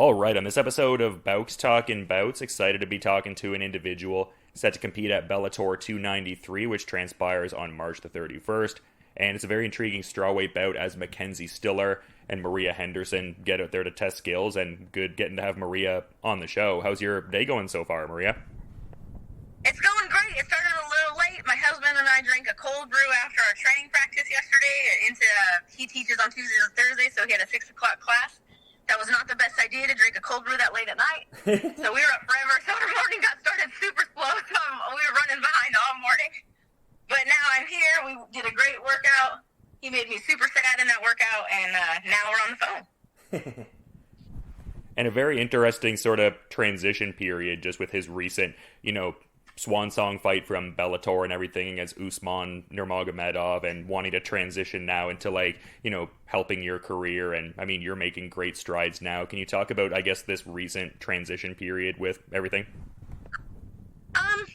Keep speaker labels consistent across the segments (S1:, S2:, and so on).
S1: All right, on this episode of Bowks Talking Bouts, excited to be talking to an individual set to compete at Bellator 293, which transpires on March the 31st. And it's a very intriguing strawweight bout as Mackenzie Stiller and Maria Henderson get out there to test skills, and good getting to have Maria on the show. How's your day going so far, Maria?
S2: It's going great. It started a little late. My husband and I drank a cold brew after our training practice yesterday. He teaches on Tuesdays and Thursdays, so he had a 6 o'clock class. That was not the best idea to drink a cold brew that late at night. So we were up forever. So our morning got started super slow. So we were running behind all morning. But now I'm here. We did a great workout. He made me super sad in that workout, and now we're on the phone.
S1: And a very interesting sort of transition period just with his recent, swan song fight from Bellator and everything against Usman Nurmagomedov, and wanting to transition now into helping your career. And I mean, you're making great strides now. Can you talk about, I guess, this recent transition period with everything?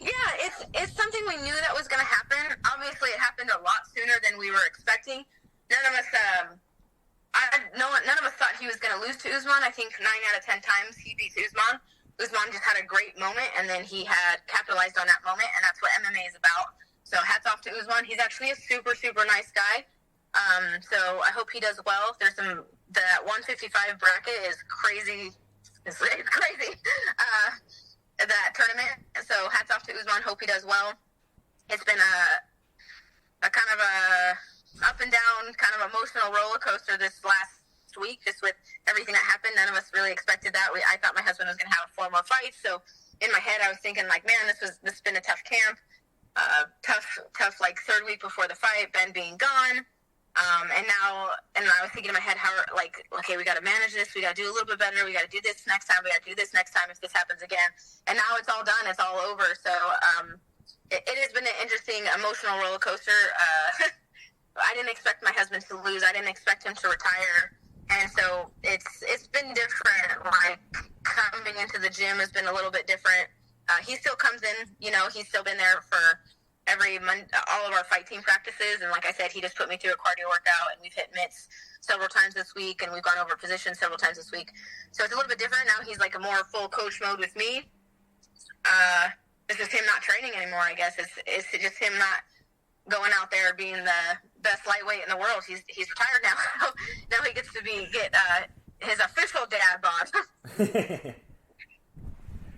S2: Yeah, it's something we knew that was going to happen. Obviously, it happened a lot sooner than we were expecting. None of us thought he was going to lose to Usman. I think 9 out of 10 times he beats Usman. Usman just had a great moment, and then he had capitalized on that moment, and that's what MMA is about. So hats off to Usman. He's actually a super, super nice guy. So I hope he does well. That 155 bracket is crazy. It's crazy. That tournament. So hats off to Usman. Hope he does well. It's been a kind of a up and down, kind of emotional roller coaster this last week, just with everything that happened. None of us really expected that. I thought my husband was going to have 4 more fights. So in my head, I was thinking man, this has been a tough camp, tough like third week before the fight, Ben being gone. And I was thinking in my head, okay, we got to manage this. We got to do a little bit better. We got to do this next time. We got to do this next time if this happens again. And now it's all done. It's all over. So it has been an interesting emotional roller coaster. I didn't expect my husband to lose. I didn't expect him to retire. And so it's been different. Like, coming into the gym has been a little bit different. He still comes in. He's still been there for every month, all of our fight team practices. And like I said, he just put me through a cardio workout, and we've hit mitts several times this week, and we've gone over positions several times this week. So it's a little bit different. Now he's like a more full coach mode with me. It's just him not training anymore, I guess. It's just him not going out there being the best lightweight in the world. He's retired now. Now he gets to get his official dad bod.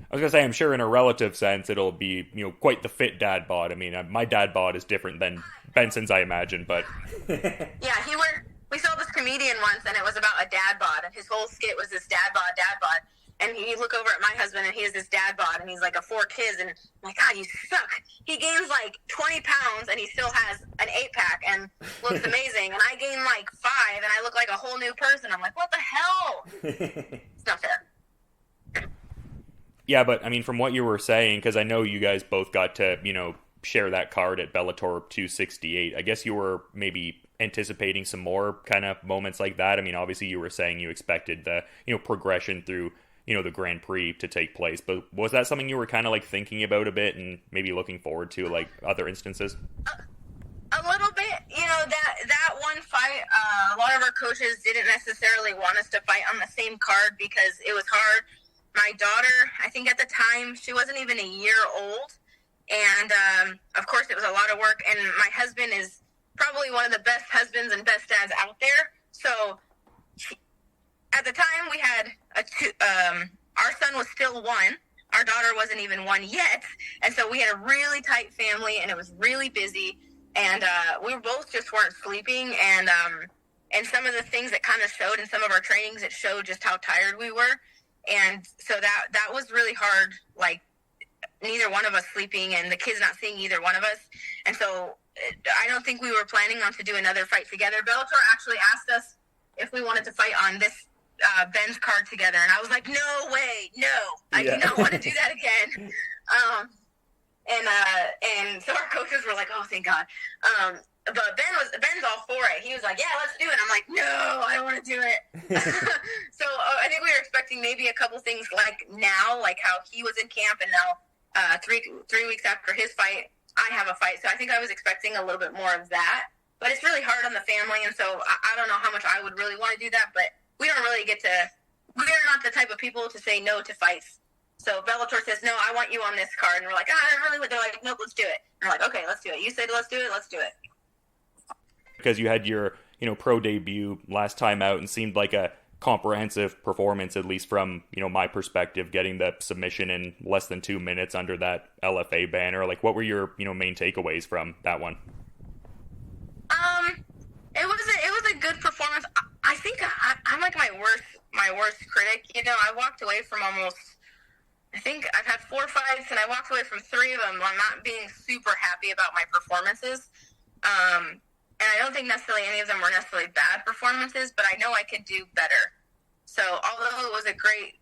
S1: I was going to say, I'm sure in a relative sense, it'll be, quite the fit dad bod. I mean, my dad bod is different than Benson's, I imagine, but...
S2: Yeah, we saw this comedian once, and it was about a dad bod, and his whole skit was this dad bod. And you look over at my husband, and he has this dad bod, and he's like a 4 kids, and I'm like, God, you suck. He gains like 20 pounds, and he still has an 8-pack and looks amazing. And I gain like 5, and I look like a whole new person. I'm like, what the hell? It's not fair.
S1: Yeah, but I mean, from what you were saying, because I know you guys both got to, share that card at Bellator 268, I guess you were maybe anticipating some more kind of moments like that. I mean, obviously you were saying you expected the, progression through, the Grand Prix to take place, but was that something you were kind of like thinking about a bit and maybe looking forward to, like other instances?
S2: A little bit, that one fight, a lot of our coaches didn't necessarily want us to fight on the same card because it was hard. My daughter, I think at the time, she wasn't even a year old. And, of course, it was a lot of work. And my husband is probably one of the best husbands and best dads out there. So at the time, we had our son was still 1. Our daughter wasn't even 1 yet. And so we had a really tight family, and it was really busy. And we both just weren't sleeping. And some of the things that kind of showed in some of our trainings, it showed just how tired we were. And so that was really hard, like neither one of us sleeping and the kids not seeing either one of us. And so I don't think we were planning on to do another fight together. Bellator actually asked us if we wanted to fight on this Ben's card together. And I was like, no way, no, I do not want to do that again. And so our coaches were like, oh, thank God. But Ben's all for it. He was like, yeah, let's do it. I'm like, no, I don't want to do it. So I think we were expecting maybe a couple things like now, like how he was in camp, and now 3 weeks after his fight, I have a fight. So I think I was expecting a little bit more of that. But it's really hard on the family, and so I don't know how much I would really want to do that. But we don't really get to we're not the type of people to say no to fights. So Bellator says, no, I want you on this card. And we're like, I really would. They're like, nope, let's do it. And we're like, okay, let's do it. You said let's do it, let's do it.
S1: Because you had your, pro debut last time out and seemed like a comprehensive performance, at least from, my perspective, getting the submission in less than 2 minutes under that LFA banner. Like, what were your, main takeaways from that one?
S2: It was a good performance. I think I'm like my worst critic. I walked away from I think I've had 4 fights, and I walked away from 3 of them. I'm not being super happy about my performances. And I don't think necessarily any of them were necessarily bad performances, but I know I could do better. So although it was great.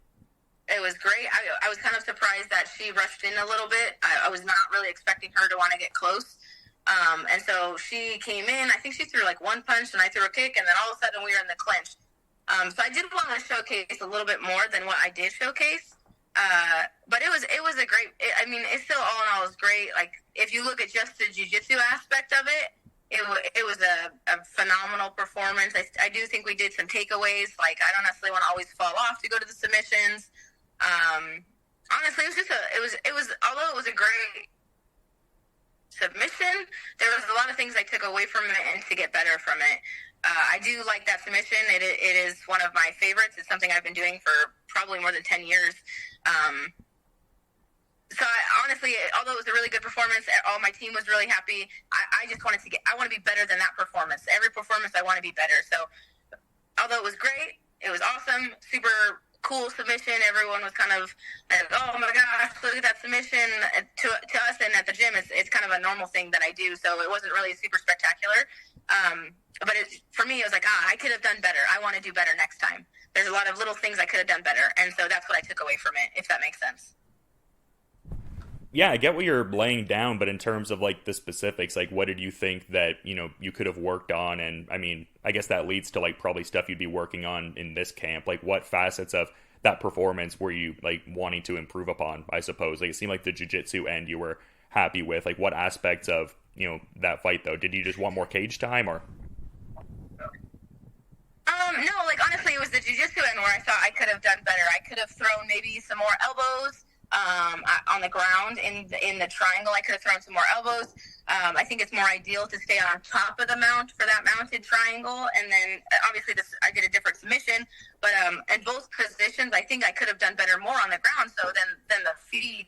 S2: I was kind of surprised that she rushed in a little bit. I was not really expecting her to want to get close. And so she came in. I think she threw like 1 punch, and I threw a kick, and then all of a sudden we were in the clinch. So I did want to showcase a little bit more than what I did showcase. But it was a great. It still all in all was great. Like if you look at just the jiu-jitsu aspect of it, it was a phenomenal performance. I do think we did some takeaways. Like I don't necessarily want to always fall off to go to the submissions. Honestly, although it was a great submission, there was a lot of things I took away from it and to get better from it. I do like that submission. It is one of my favorites. It's something I've been doing for probably more than 10 years. So honestly, although it was a really good performance, all my team was really happy. I just wanted I want to be better than that performance. Every performance, I want to be better. So although it was great, it was awesome, super cool submission. Everyone was kind of like, oh my gosh, look at that submission. To us and at the gym, it's kind of a normal thing that I do. So it wasn't really super spectacular. But for me, it was like, I could have done better. I want to do better next time. There's a lot of little things I could have done better. And so that's what I took away from it, if that makes sense.
S1: Yeah, I get what you're laying down, but in terms of like the specifics, like what did you think that, you could have worked on? And I guess that leads to like probably stuff you'd be working on in this camp. Like what facets of that performance were you like wanting to improve upon, I suppose? Like it seemed like the jiu-jitsu end you were happy with. Like what aspects of, that fight though? Did you just want more cage time or?
S2: No, like honestly, it was the jiu-jitsu end where I thought I could have done better. I could have thrown maybe some more elbows. On the ground in the triangle, I could have thrown some more elbows. I think it's more ideal to stay on top of the mount for that mounted triangle, and then obviously I did a different submission. But in both positions, I think I could have done better more on the ground. So then the feet,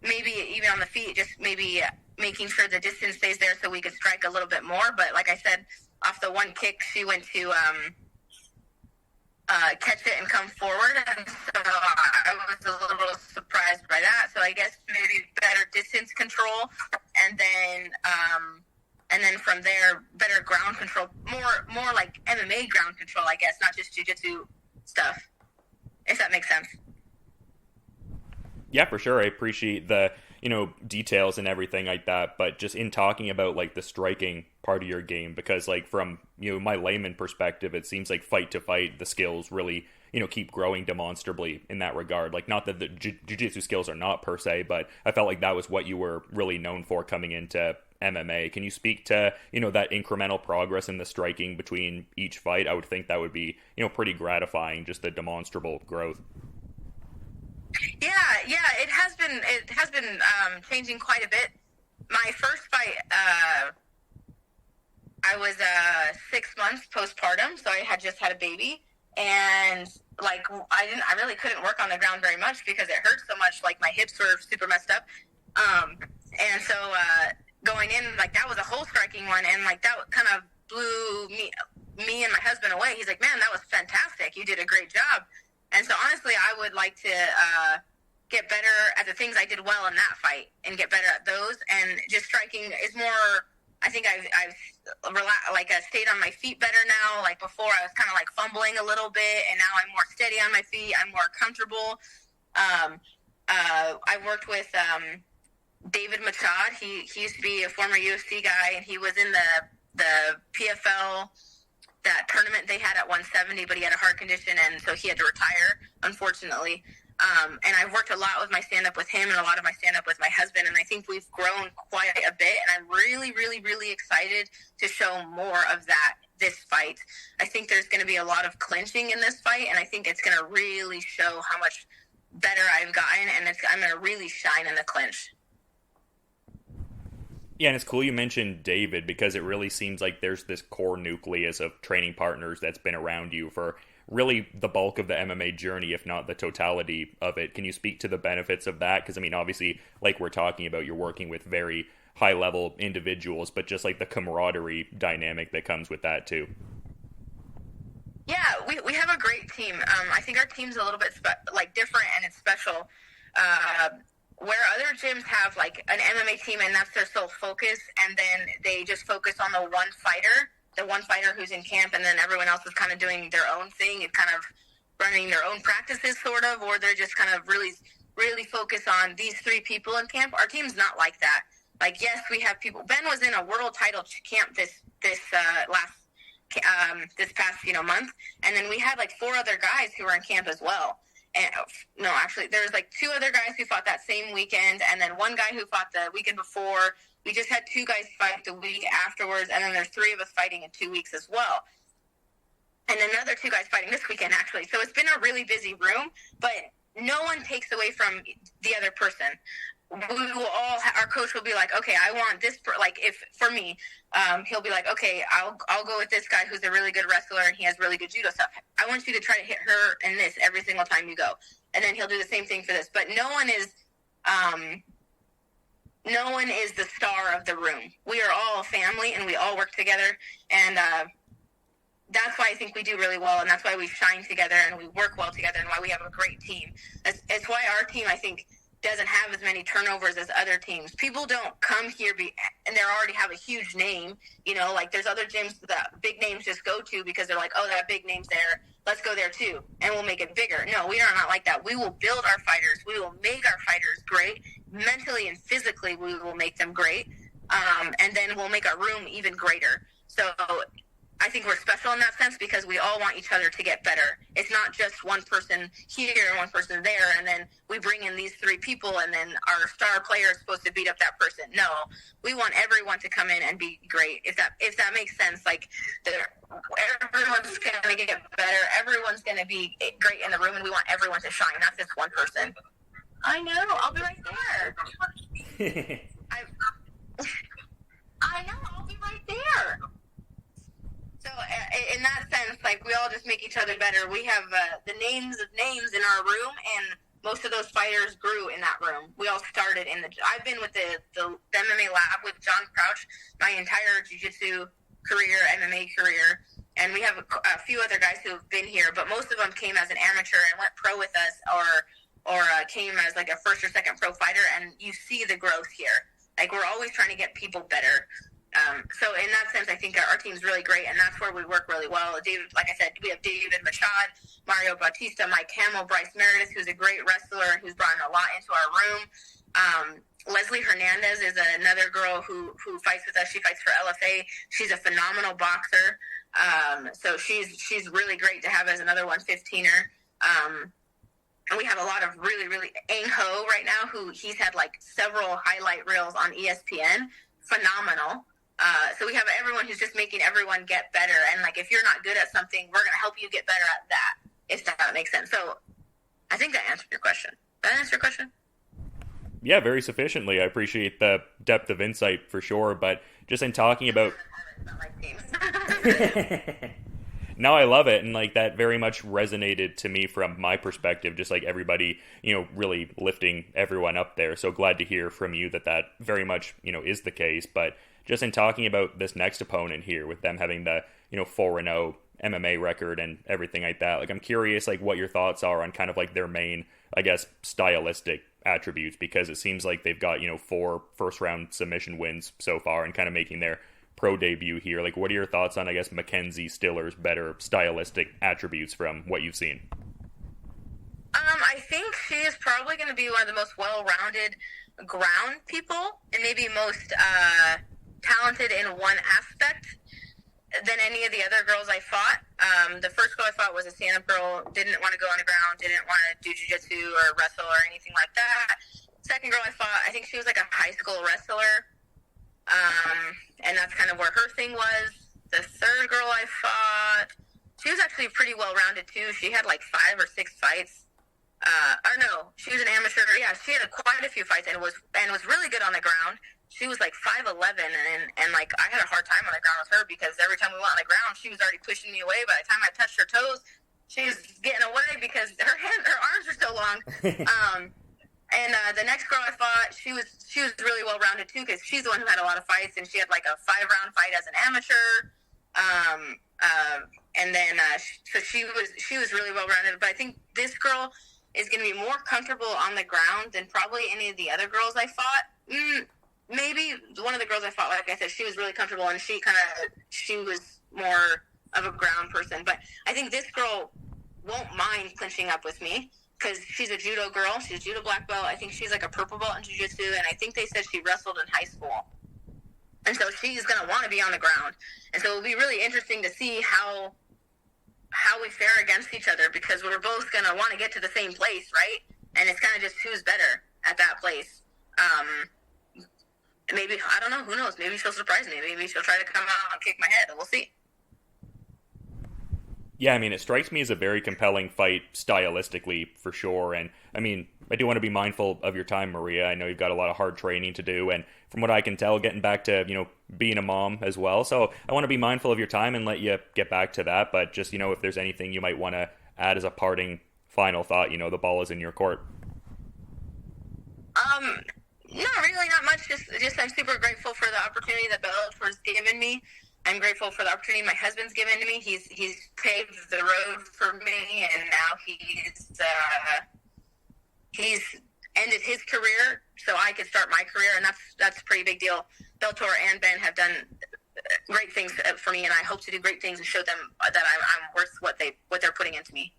S2: maybe even on the feet, just maybe making sure the distance stays there so we could strike a little bit more. But like I said, off the one kick, she went to catch it and come forward, and so I was a little surprised by that. So I guess maybe better distance control, and then from there, better ground control, more like MMA ground control, I guess, not just jiu-jitsu stuff, if that makes sense.
S1: Yeah, for sure. I appreciate the, details and everything like that. But just in talking about like the striking part of your game, because like from, my layman perspective, it seems like fight to fight, the skills really, keep growing demonstrably in that regard. Like not that the jiu-jitsu skills are not per se, but I felt like that was what you were really known for coming into MMA. Can you speak to, that incremental progress in the striking between each fight? I would think that would be, pretty gratifying, just the demonstrable growth.
S2: Yeah, it has been changing quite a bit. My first fight, I was 6 months postpartum, so I had just had a baby, and like I really couldn't work on the ground very much because it hurt so much. Like my hips were super messed up, and so going in, like that was a whole striking one, and like that kind of blew me and my husband away. He's like, "Man, that was fantastic! You did a great job." And so honestly, I would like to get better at the things I did well in that fight and get better at those. And just striking is more, I think I've stayed on my feet better now. Like before I was kind of like fumbling a little bit, and now I'm more steady on my feet. I'm more comfortable. I worked with David Machad. He used to be a former UFC guy, and he was in the PFL, that tournament they had at 170, but he had a heart condition, and so he had to retire, unfortunately. And I've worked a lot with my stand-up with him and a lot of my stand-up with my husband, and I think we've grown quite a bit, and I'm really, really, really excited to show more of that this fight. I think there's going to be a lot of clinching in this fight, and I think it's going to really show how much better I've gotten, and I'm going to really shine in the clinch.
S1: Yeah, and it's cool you mentioned David, because it really seems like there's this core nucleus of training partners that's been around you for really the bulk of the MMA journey, if not the totality of it. Can you speak to the benefits of that? Because, I mean, obviously, like we're talking about, you're working with very high-level individuals, but just like the camaraderie dynamic that comes with that, too.
S2: Yeah, we have a great team. I think our team's a little bit different, and it's special. Where other gyms have like an MMA team and that's their sole focus, and then they just focus on the one fighter who's in camp, and then everyone else is kind of doing their own thing and kind of running their own practices, sort of, or they're just kind of really, really focus on these 3 people in camp. Our team's not like that. Like, yes, we have people. Ben was in a world title camp this past month, and then we had like 4 other guys who were in camp as well. And no, actually, there was like 2 other guys who fought that same weekend, and then 1 guy who fought the weekend before. We just had 2 guys fight the week afterwards, and then there's 3 of us fighting in 2 weeks as well. And another 2 guys fighting this weekend, actually. So it's been a really busy room, but no one takes away from the other person. We will all, our coach will be like, okay, I want this, if for me, he'll be like, okay, I'll go with this guy who's a really good wrestler and he has really good judo stuff. I want you to try to hit her in this every single time you go. And then he'll do the same thing for this. But no one is the star of the room. We are all a family and we all work together. And that's why I think we do really well. And that's why we shine together and we work well together and why we have a great team. It's why our team, I think, doesn't have as many turnovers as other teams. People don't come here and they already have a huge name. Like there's other gyms that big names just go to because they're like, oh, that big name's there. Let's go there too. And we'll make it bigger. No, we are not like that. We will build our fighters. We will make our fighters great. Mentally and physically, we will make them great. And then we'll make our room even greater. So I think we're special in that sense because we all want each other to get better. It's not just one person here and one person there, and then we bring in these 3 people, and then our star player is supposed to beat up that person. No, we want everyone to come in and be great. If that makes sense, like everyone's going to get better. Everyone's going to be great in the room, and we want everyone to shine, not just one person. I know. I'll be right there. I know. I'll be right there. So in that sense, like we all just make each other better. We have the names of names in our room, and most of those fighters grew in that room. We all started I've been with the MMA lab with John Crouch my entire jiu-jitsu career, MMA career, and we have a few other guys who have been here, but most of them came as an amateur and went pro with us, or came as like a first or second pro fighter, and you see the growth here. Like we're always trying to get people better. So in that sense, I think our team's really great, and that's where we work really well. David, like I said, we have David Machad, Mario Bautista, Mike Hamill, Bryce Meredith, who's a great wrestler and who's brought a lot into our room. Leslie Hernandez is another girl who fights with us. She fights for LFA. She's a phenomenal boxer. So she's really great to have as another 115er. And we have a lot of really, really Ang Ho right now, he's had like several highlight reels on ESPN. Phenomenal. So we have everyone who's just making everyone get better. And like, if you're not good at something, we're going to help you get better at that, if that makes sense. So I think that answered your question. Did that answer your question?
S1: Yeah, very sufficiently. I appreciate the depth of insight for sure. But just in talking about... No, I love it. And like that very much resonated to me from my perspective, just like everybody, really lifting everyone up there. So glad to hear from you that very much, is the case. But just in talking about this next opponent here with them having the, 4-0 MMA record and everything like that, like I'm curious like what your thoughts are on kind of like their main, I guess, stylistic attributes, because it seems like they've got, 4 first-round submission wins so far and kind of making their pro debut here. Like, what are your thoughts on, I guess, Mackenzie Stiller's better stylistic attributes from what you've seen?
S2: I think she is probably going to be one of the most well-rounded ground people and maybe most talented in one aspect than any of the other girls I fought. The first girl I fought was a stand-up girl, didn't want to go on the ground, didn't want to do jiu-jitsu or wrestle or anything like that. Second girl I fought, I think she was like a high school wrestler. And that's kind of where her thing was. The third girl I fought, she was actually pretty well-rounded, too. She had like 5 or 6 fights. Or no, she was an amateur. Yeah, she had quite a few fights and was really good on the ground. She was like 5'11", and like I had a hard time on the ground with her because every time we went on the ground, she was already pushing me away. By the time I touched her toes, she was getting away because her arms were so long. And the next girl I fought, she was really well rounded too because she's the one who had a lot of fights, and she had like a 5-round fight as an amateur. And then so she was really well rounded. But I think this girl is going to be more comfortable on the ground than probably any of the other girls I fought. Maybe one of the girls I fought, like I said, she was really comfortable, and she was more of a ground person. But I think this girl won't mind clinching up with me because she's a judo girl. She's a judo black belt. I think she's like a purple belt in jiu-jitsu, and I think they said she wrestled in high school. And so she's going to want to be on the ground. And so it'll be really interesting to see how we fare against each other because we're both going to want to get to the same place, right? And it's kind of just who's better at that place. Maybe, I don't know, who knows? Maybe she'll surprise me. Maybe she'll try to come out and kick my head. We'll see.
S1: Yeah, I mean, it strikes me as a very compelling fight stylistically, for sure. And, I mean, I do want to be mindful of your time, Maria. I know you've got a lot of hard training to do, and from what I can tell, getting back to, being a mom as well. So I want to be mindful of your time and let you get back to that. But just, if there's anything you might want to add as a parting final thought, the ball is in your court.
S2: Not really, not much. Just I'm super grateful for the opportunity that Bellator's given me. I'm grateful for the opportunity my husband's given to me. He's paved the road for me, and now he's ended his career so I could start my career, and that's a pretty big deal. Bellator and Ben have done great things for me, and I hope to do great things and show them that I'm worth what they're putting into me.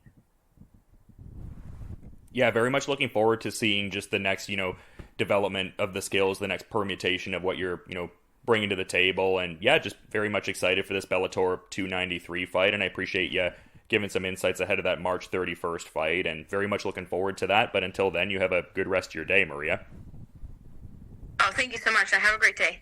S1: Yeah, very much looking forward to seeing just the next, development of the skills, the next permutation of what you're, bringing to the table. And yeah, just very much excited for this Bellator 293 fight. And I appreciate you giving some insights ahead of that March 31st fight, and very much looking forward to that. But until then, you have a good rest of your day, Maria.
S2: Oh, thank you so much. Have a great day.